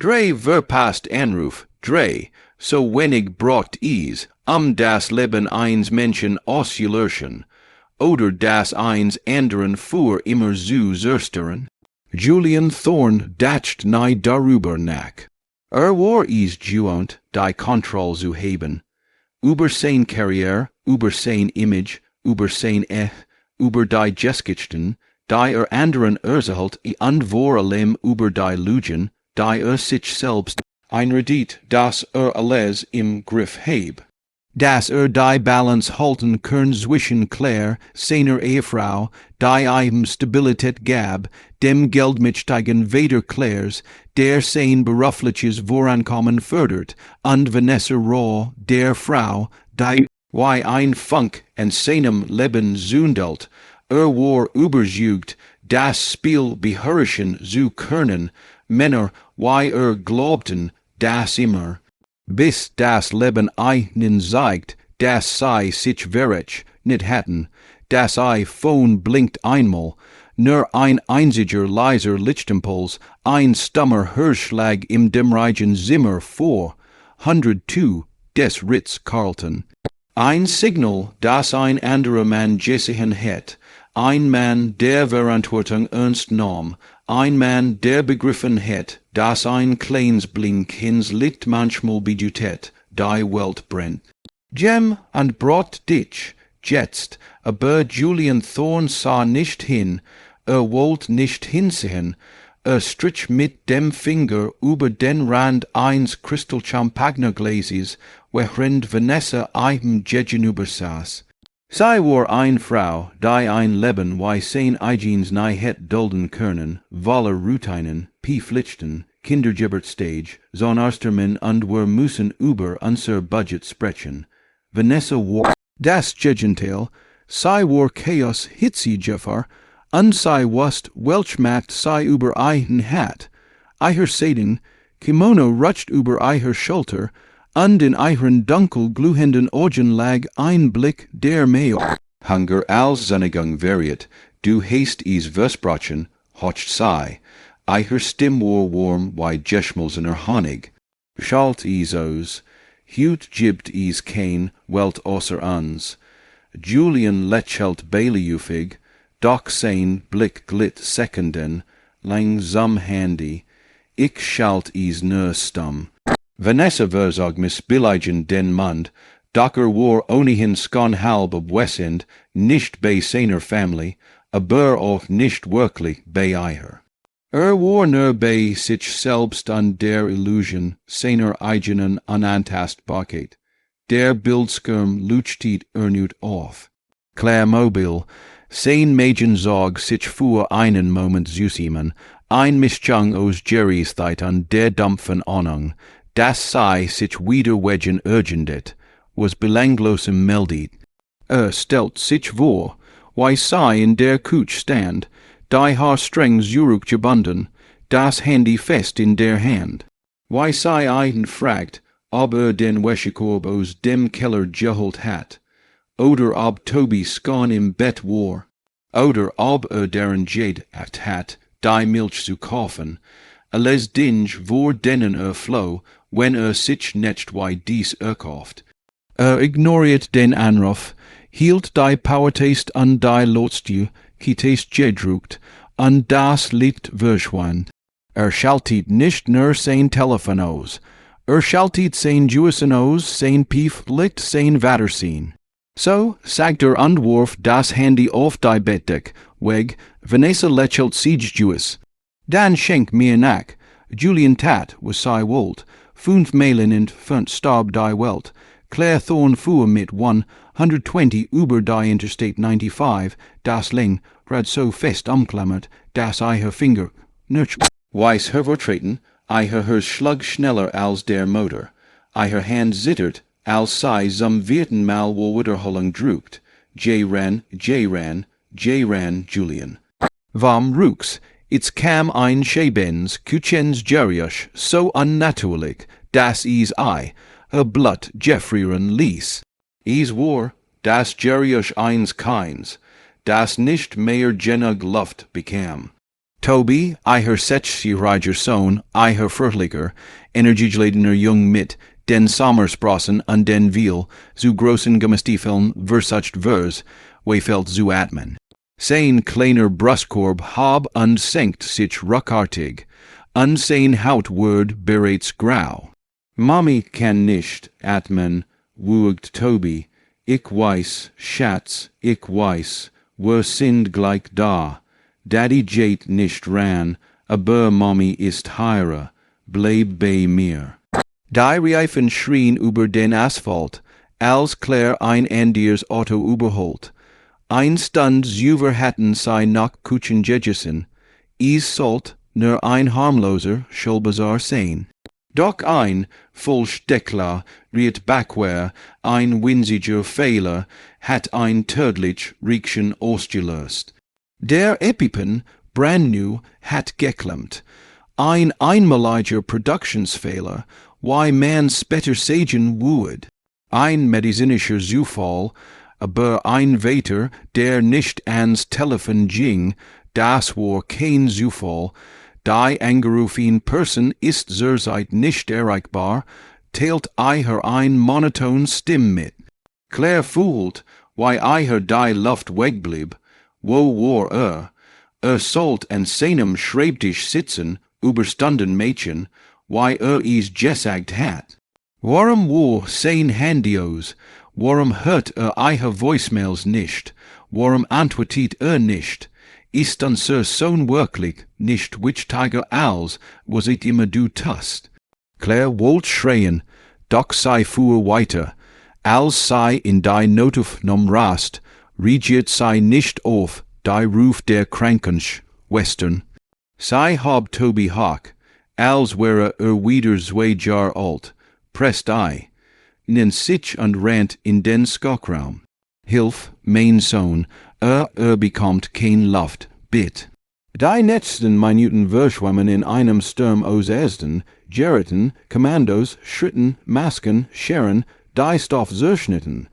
Drei verpasst Anruf, drei, so wenig braucht es, das Leben eines Menschen auszulöschen, oder das eins anderen für immer zu zerstören. Julian Thorn dacht nie darüber nach. War es gewohnt, die Kontrolle zu haben, über seine Karriere, über sein Image, über sein über die Geschichten, die anderen erzählt und vor allem über die Lügen, die sich selbst einredet, dass alles im Griff heb. Dass die Balance halten kann zwischen seiner Ehefrau, die ihm Stabilität gab, dem Geldmitsteigen weder der sein berufliches Vorankommen fördert, und Vanessa Raw, der Frau, die wie ein Funk in seinem Leben zündelt, war überzeugt, das Spiel beherrschen zu können, Männer, wie glaubten, das immer, bis das Leben ihnen zeigt, dass sie sich wirklich nicht hatten, das Phone blinkt einmal, nur ein einziger leiser Lichtimpuls, ein stummer Hörschlag im dämmerigen Zimmer vor, 102 des Ritz-Carlton. Ein Signal, das ein anderer Mann gesehen hat, ein Mann, der Verantwortung ernst nahm, ein Mann, der begriffen hat, dass ein kleines Blinkens Licht manchmal bedeutet, die Welt brennt. Jem und Brot dich, jetzt, aber Julian Thorn sah nicht hin, wollte nicht hinsehen, strich mit dem Finger über den Rand eines Crystal-Champagnerglases, während Vanessa ihm gegenüber saß. Sie war eine Frau, die ein Leben wie sein eigenes nie het dulden können, voller Routinen, Pflichten, Kindergeburtsstage, Sonarstermen und wir müssen über unser Budget sprechen. Vanessa war das Gegenteil, sie war Chaos Hitzigefahr, und sie wusste, welch Macht sie über einen hat. Ihr Seiden, Kimono rutscht über ihr Schulter, und in ihren dunkel glühenden Augen lag ein Blick, der mehr Hunger als Sonnegang variiert, du hast es versprochen, hocht sei, ihr Stimm war warm wie Geschmolzener Honig. Schalt es aus, hut gibt es kein Welt außer uns. Julian lächelt beiliufig, doch sein Blick glitt Sekunden, langsam handy, ich schalt es nur stumm. Vanessa verzog missbilligen den Mund, doch war ohnehin schon halb abwesend, nicht bei seiner Familie, aber auch nicht wirklich bei ihr. War nur bei sich selbst und der Illusion seiner eigenen Unantastbarkeit. Der Bildschirm leuchtet erneut auf. Klärmobil, sein Mädchensog sich für einen Moment zusammen, ein Mischung aus Jerry's Zeit und der dumpfen Ahnung, dass sie sich wieder wedgen urgendet, was belanglosem meldet. Stellt sich vor, wie sie in der Couch stand, die Haar streng zurückgebunden, das Handy fest in der Hand. Wie sie einen fragt, ob den Wäschekorb aus dem Keller geholt hat, oder ob Toby schon im Bett war, oder ob deren Jade hat, die Milch zu kaufen. Alles Ding vor denen floh, wenn sich nicht wie dies kauft. Ignoriert den Anruf, hielt die Powertaste an die Lotstue, kites gedruckt, und das Lied verschwand. Schaltet nicht nur sein Telefon aus, schaltet sein Juissen aus, sein Pieflicht, sein Vatersinn. So sagt Anwurf das Handy auf die Bettdeck, weg, Vanessa lächelt sich Juice. Dan schenk mir nach, Julian tat, was sei wollt, 5 Meilen entfernt starb die Welt, Claire Thorn fuhr mit 120 über die Interstate 95, das Ling, rad so fest umklammert, dass ihr Finger nirch weiß hervortreten, ihr Schlug schneller als der Motor, ihr Hand zittert, als sei zum vierten Mal wo Wiederholung druckt, J-Ran, Julian. Vom Rux, it's kam ein Schebens, Kuchens Jeriosh, so unnatürlich, dass is Blut Jeffrieren ließ. Is war, das Jeriosh eins keins, das nicht mehr genug Luft bekam. Toby, I her sech sie Roger Sohn, I her Vertlicher, energiegeladener jung mit, den Sommersprossen an den Wiel, zu grossen Gemestiefeln versucht vers, wefelt zu atmen. Sein kleiner Brustkorb hab und senkt sich ruckartig, und sein Hautword bereits grau. Mommy kann nicht atmen, wugt Toby, ich weiß, Schatz, ich weiß, wir sind gleich da. Daddy geht nicht ran, aber Mommy ist heire, bleib bei mir. Die Reifen schrien über den Asphalt, als Claire ein anderes Auto überholt. Ein Stund Zuver hatten sei nach Kutschen Jejessen, is sollt nur ein harmloser Schulbazar sein. Doch ein Vollsteckler riet backwer, ein winziger Fehler hat ein tödlich Riekchen ausgelöst. Der Epipen, brand new, hat geklemmt. Ein einmaliger Produktionsfehler, why man spetter sagen would. Ein medizinischer Zufall, aber ein Vater, der nicht ans Telefon ging, das war kein Zufall. Die angerufene Person ist zurzeit nicht erreichbar, teilt eiher ein monoton Stimm mit. Claire fühlt, why eiher die Luft wegblieb, wo war sollt an seinem Schreibtisch sitzen, überstanden Mädchen, why is gesagt hat. Warum war sein Handios, warum hört eiher Voicemails nicht, warum antwortet nicht, ist dann so wirklich nicht which Tiger als was it immer du tust. Claire wollt schreien, doch sei fuhr weiter, als sei in die Notaufnahme rast, regiert sei nicht auf, die Ruf der Krankensch, Western. Sei hab Toby Hawk, als wäre wieder 2 Jahr alt, presst ei, nen sich und rant in den Skockraum. Hilf, mein Sohn, bekommt kein Luft, bit. Die letzten Minuten verschwammen in einem Sturm aus Ersten, Gerriten, Kommandos, Schritten, Masken, Scheren, die Stoff zerschnitten.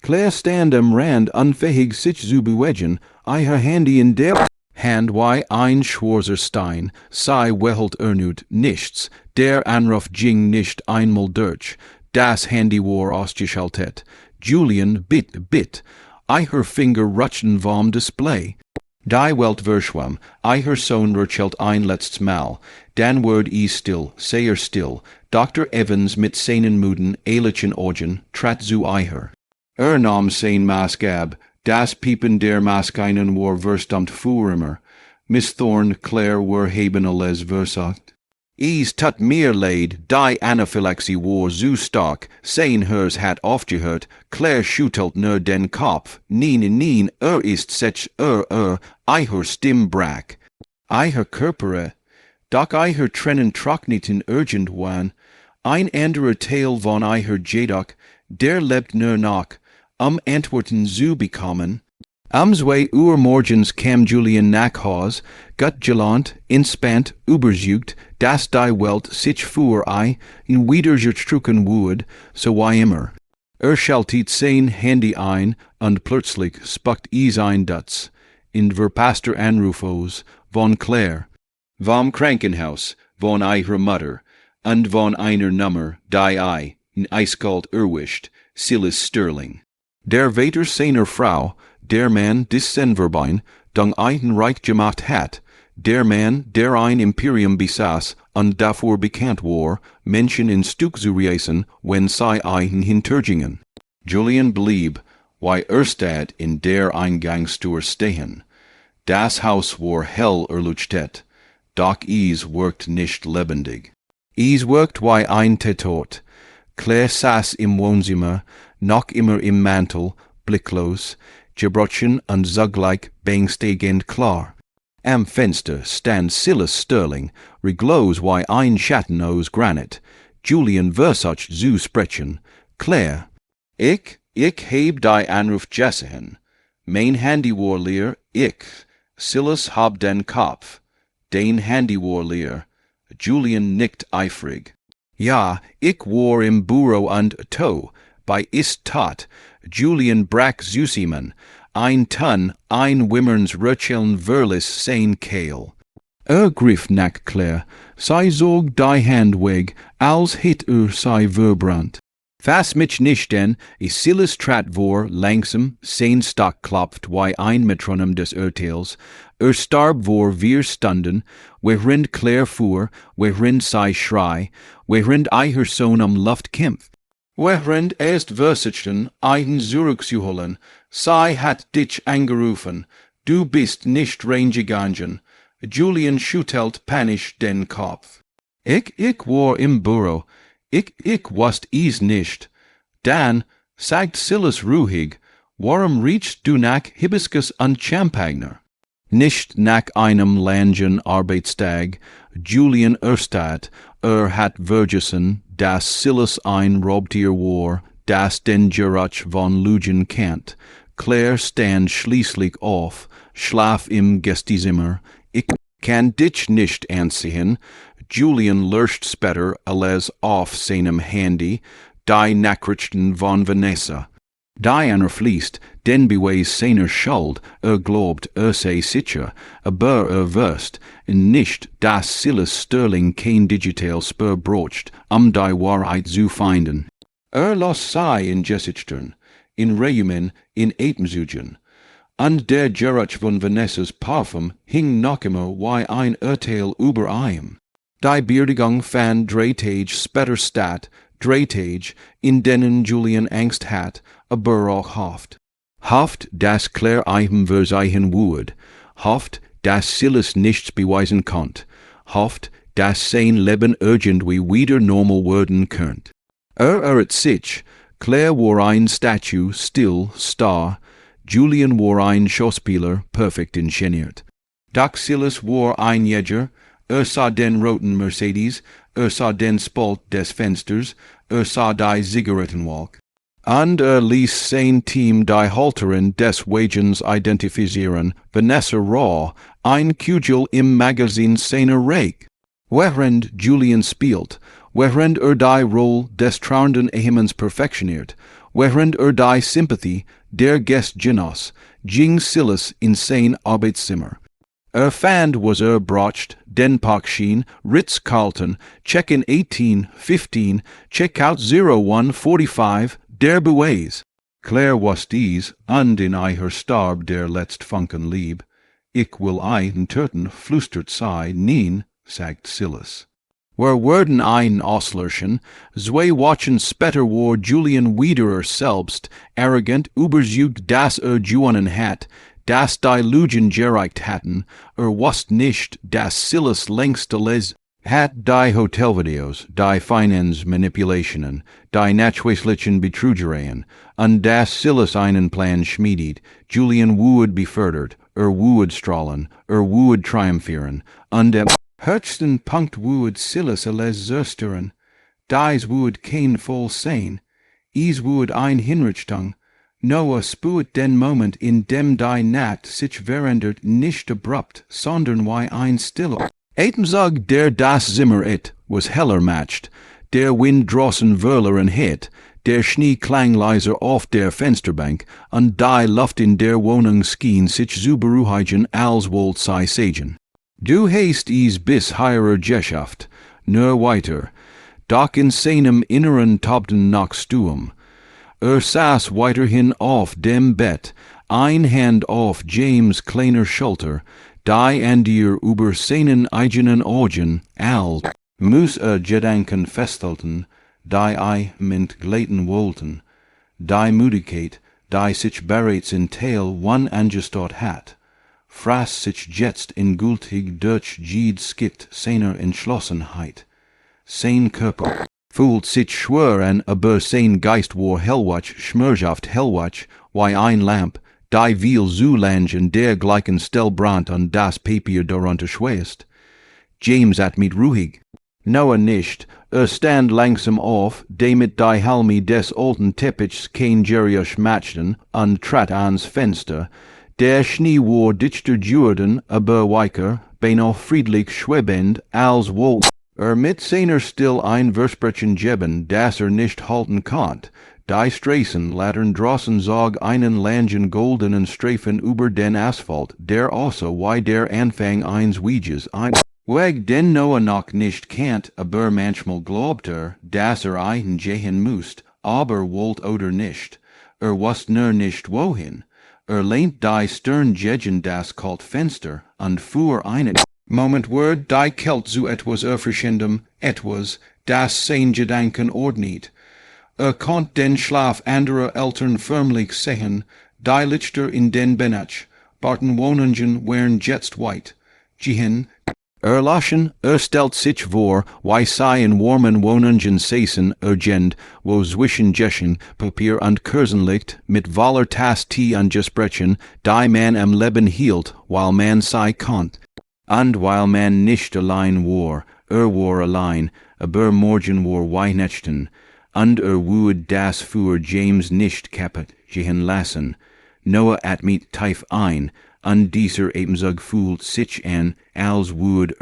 Claire stand am Rand unfähig sich zu bewegen, eier Handy in der Hand wie ein schwarzer Stein, sei wehelt ernut nichts, der Anruf ging nicht einmal durch, das Handy war ausgeschaltet. Julian bit, eier Finger rutschen vom Display. Die Welt verschwamm, eier Sohn rutschelt ein letztes Mal, dann ward still, sehr still, Dr. Evans mit seinen müden, ehrlichen Augen trat zu eier. Nahm sein Mask ab, das Piepen der Maskeinen war verstummt vorimmer. Miss Thorne, Claire war haben alles versagt. Is tut mir leid, die Anaphylaxie war zu stark, sein Hers hat aufgehört, Claire schüttelt nur den Kopf, nein, ist sech eier Stimm brach. Eier Körpere, doch eier Trennen trockneten irgendwann, ein anderer Teil von eier Jedoch, der lebt nur noch, Antworten zu bekommen. Am 2 Uhr morgens kam Julian nach Haus, gut gelohnt, inspannt, überzeugt, dass die Welt sich für in wieder zerstrucken wurde, so wie immer. Schaltet sein Handy ein und plötzlich spuckt ein Dutz, in Verpasster Anrufos, von Claire, vom Krankenhaus, von ihrer Mutter, und von einer Nummer, die in eiskalt erwischt, Silas Sterling. Der Vater seiner Frau, der Mann des Senverbein, dung ein Reich gemacht hat, der Mann, der ein Imperium besaß und davor bekannt war, Menschen in Stück zu reißen, wenn sie einen hintergingen. Julian blieb, wie Erstad in der Eingangstür stehen. Das Haus war hell erleuchtet, doch es wirkt nicht lebendig. Es wirkt wie ein Tetot. Claire saß im Wohnzimmer, noch immer im Mantel, blicklos, gebrochen und zugleich beängstigend klar. Am Fenster stand Silas Sterling, riglos wie ein Schatten aus Granit. Julian versucht zu sprechen. Claire, ich heb die Anruf gesehen. Mein Handy war leer, Silas hab den Kopf. Dein Handy war leer. Julian nickt eifrig. Ja, ich war im Büro und bei ist tat, Julian brach Zusiman, ein Ton, ein Wimmerns Röcheln Verlis sein Kehl. Griff nach Claire, sei Sorg die Handweg, als hit sei verbrand. Fast mich nicht denn, silles trat vor, langsam, sein Stock klopft, wie ein Metronom des Urteils, starb vor wir stunden, während Claire fuhr, während sei schrei, während her Sohn Luft kämpft. Während erst Versichten einen zurückzuholen, sei hat dich angerufen, du bist nicht reingegangen. Julian schüttelt panisch den Kopf. Ich war im Büro. Ich wusst es nicht. Dann, sagt Silas ruhig, warum riechst du nach Hibiskus und Champagner? Nicht nach einem langen Arbeitstag. Julian Erstadt, hat vergessen, dass Silas ein Raubtier war, das den Geruch von Lügen kennt. Claire stand schließlich auf, schlaf im Gästezimmer. Ich kann dich nicht ansehen. Julian löscht später alles auf seinem Handy, die Nachrichten von Vanessa. Die fließt, den beweis seiner Schuld, glaubt, sei sicher, aber wusst nicht, dass Silas Sterling kein digital Spur brocht, die Wahrheit zu finden. Los sei in Gesichtern, in Reumen, in Atemzügen. Und der Geruch von Vanessas Parfum hing noch immer wie ein Urteil über ihm. Die Beerdigung fand Drehtage später statt, Drehtage, in denen Julian Angst hat, aber auch hofft. Hofft, dass Claire ihm verseihen würde. Hofft, dass Silas nichts beweisen konnte. Hofft, dass sein Leben irgendwie wieder normal werden könnte. Irrt sich, Claire war ein Statue, still, starr, Julian war ein Schauspieler, perfekt inszeniert. Doch Silas war ein Jäger, sah den roten Mercedes, sah den Spalt des Fensters, sah die Zigarettenwolk. Und ließ sein Team die Halterin des Wagens identifizieren, Vanessa Raw, ein Kugel im Magazin seiner Reich. Während Julian spielt, während die Rolle des trauernden Ehemans perfektioniert, während die Sympathie der Gäste genoss, ging Silas in sein Arbeitszimmer. Fand was brocht, den Parkschien, Ritz-Carlton, Check-in 1815, Check-out 0145, der Beweis. Claire was dies, und in starb der letzt Funken lieb. Ich will töten, flüstert sei, nien, sagt Silas. Werden ein Auslöschen, zwei Wochen später war Julian wieder selbst, arrogant, überzeugt, dass gewonnen hat, dass die Lügen gereicht hatten, wusst nicht, dass Silas längst les hat die Hotelvideos, die Finanzmanipulationen, die nachweislichen Betrügereien, und dass Silas einen Plan schmiedet, Julian would befördert, would strahlen, would triumphieren, und am höchsten Punkt would Silas alles zerstören, dies would kein Fall sein, es would ein Hinrichtung. Noah spürt den Moment, in dem die Nacht sich verändert, nicht abrupt, sondern wie ein Stille. Atemzug der das Zimmer was heller matcht, der Wind draußen wöhleren hit, der Schnee klang leiser auf der Fensterbank, und die Luft in der Wohnung schien sich zu beruhigen, als wollt sei sagen. Du hast es bis hierer geschafft, nur weiter, doch in seinem Inneren tobten noch Stumm. Saß weiterhin auf dem Bett, ein Hand auf James' kleiner Schulter, die an dir über seinen eigenen Augen, als muss Gedanken festhalten, die mit gleiten wollten, die Müdigkeit, die sich bereits in Teil one angestaut hat, fraß sich jetzt endgültig durch jede Skit seiner Entschlossenheit. Sein Körper fühlt sich schwer an, aber sein Geist war hellwach, schmerzhaft hellwach, wie ein Lamp, die will zu lange dergleichen still brannt und das Papier darunter schweißt. James atmet ruhig. Noah nicht, stand langsam auf, damit die Halme des alten Teppichs kein Geriusch matchten, und trat ans Fenster. Der Schnee war dichter Jordan, aber weicher, beinahe friedlich schwebend, als wollt mit seiner still ein Versprechen geben, das nicht halten konnt, die Straßen, Latern drossen Zog einen Langen goldenen Streifen über den Asphalt, der also wie der Anfang eines Weges ein. Weg den Noah noch nicht kennt, aber manchmal glaubt dass einen gehen müsst, aber wollt oder nicht. Wusst nur nicht wohin. Lehnt die Stern gegen das kalt Fenster, und fuhr einen Moment word die Kelt zu etwas erfrischendem, etwas, das sein Gedanken ordnet. Konnt den Schlaf anderer Eltern förmlich sehen, die Lichter in den Benach, Barton Wohnungen wären jetzt weit. Gehen, lachen, stellt sich vor, wie sei in warmen Wohnungen säßen, gend, wo zwischen Jeschen, Papier und Kursen liegt, mit waller Tass Tee und Gesprächen, die man am Leben hielt, weil man sei konnt. Und weil man nicht allein war allein, aber morgen war Weihnachten, und would das für James nicht kaputt gehen lassen. Noah atmet tief ein, und dieser Ebensog fühlt sich an, als would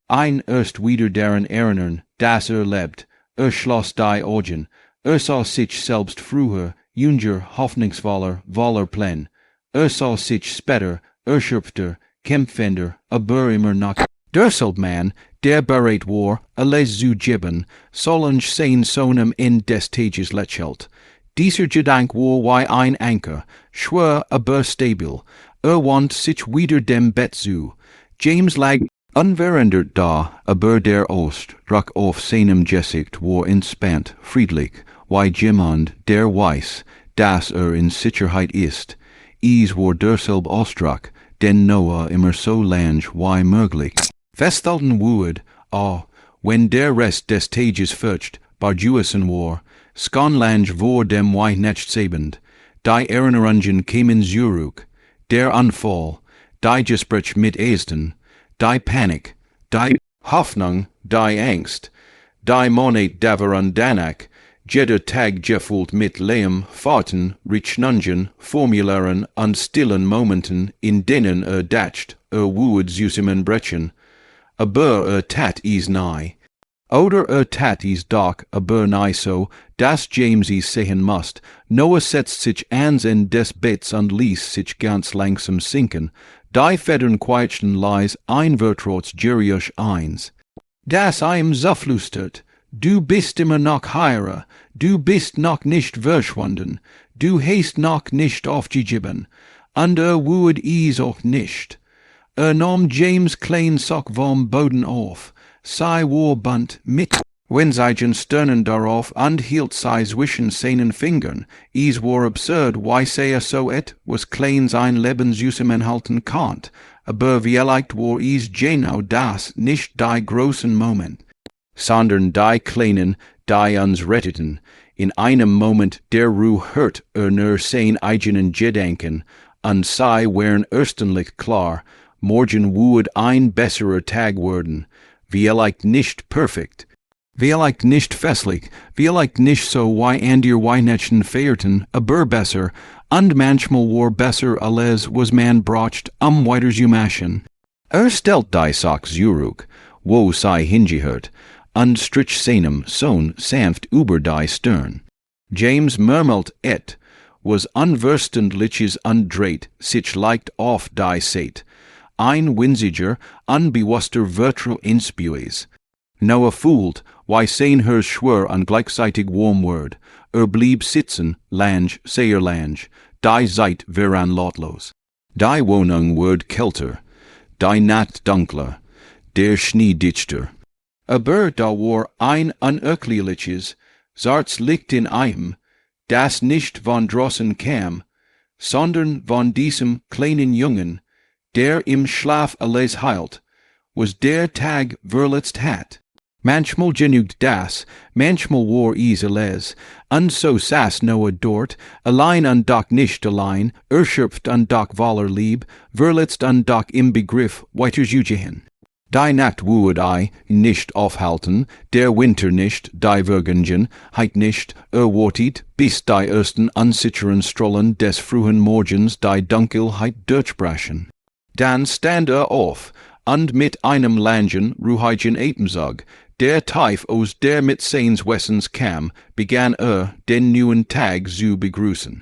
ein erst wieder daran erinnern, dass lebt, schloss die Augen, sah sich selbst früher, jünger, hoffnungsvoller Plen, sah sich später, schöpfter, kämpfender, aber immer noch. Derselbe man, der bereit war, alles zu geben, solange sein Sohnem in des Tages lächelt. Dieser Gedank war wie ein Anker, schwer aber stabil, wand sich wieder dem Bett zu. James lag unverändert da, aber der Ausdruck auf seinem Gesicht war entspannt, friedlich, wie jemand, der weiß, dass in Sicherheit ist. War derselbe Ausdruck, den Noah immer so lang wie möglich festhalten würde, wenn der Rest des Tages fürcht, barjuesen war, skonlang vor dem Weihnachtssabend, die Erinnerungen kämen zurück, der Anfall, die Gespräch mit Ästen, die Panik, die Hoffnung, die Angst, die Monat davon danach, jeder Tag gefüllt mit leem Fahrten, Rechnungen, Formularen und stillen Momenten, in denen dacht, würde zusammenbrechen, aber tat is nahe. Oder tat is doch, aber nahe so, dass James sehen must. Noah setzt sich ans in des Betts und ließ sich ganz langsam sinken. Die Federn quietschten leis, ein Vertrauts Jeriusch eins. Das ihm zerflüstert. Du bist immer noch heire, du bist noch nicht verschwunden, du hast noch nicht aufgegeben, und würd is auch nicht. Nahm James klein Sock vom Boden auf, sei warband mit Winsigen Stirnen darauf und hielt sei zwischen seinen Fingern. Is war absurd, why say so was klein sein Leben zusammenhalten konnt, aber vielleicht war is genau das nicht die großen Moment, sondern die kleinen, die uns retteten. In einem Moment der Ruhe hört nur sein eigenen Gedanken, und sei wären erstlich klar, morgen würde ein besserer Tag werden, vielleicht nicht perfekt, vielleicht nicht festlich, vielleicht nicht so wie an der Weihnachten feierten, aber besser, und manchmal war besser alles was man braucht, weiter zu machen. Stellt die Sache zurück, wo sei hingehört, und strich seinem Sohn sanft über die Stirn. James murmelt was unverständliches undreht, sich leicht auf die Seite. Ein winziger, unbewusster Vertro inspues. Noah fühlt, wie sein Herz schwer und gleichzeitig warm wird. Blieb sitzen, lang, sehr lang. Die Zeit wären lautlos. Die Wohnung wird kälter, die Nacht dunkler, der Schnee dichter. Aber da war ein unerklärliches, zartes Licht in ihm, das nicht von draußen kam, sondern von diesem kleinen Jungen, der im Schlaf alles heilt, was der Tag verletzt hat. Manchmal genügt das, manchmal war is alles, und so saß Noah dort, allein und doch nicht allein, erschöpft und doch voller Lieb, verletzt und doch im Begriff, weiter zu gehen. Die Nacht würde nicht aufhalten, der Winter nicht, die Vergangen, heit nicht, wartet, bis die ersten unsicheren Strahlen des frühen Morgens die Dunkelheit durchbrechen. Dann stand auf, und mit einem langen, ruhigen Atemzug, Der Teif aus der mit seins Wessens kam, begann den neuen Tag zu begrüßen.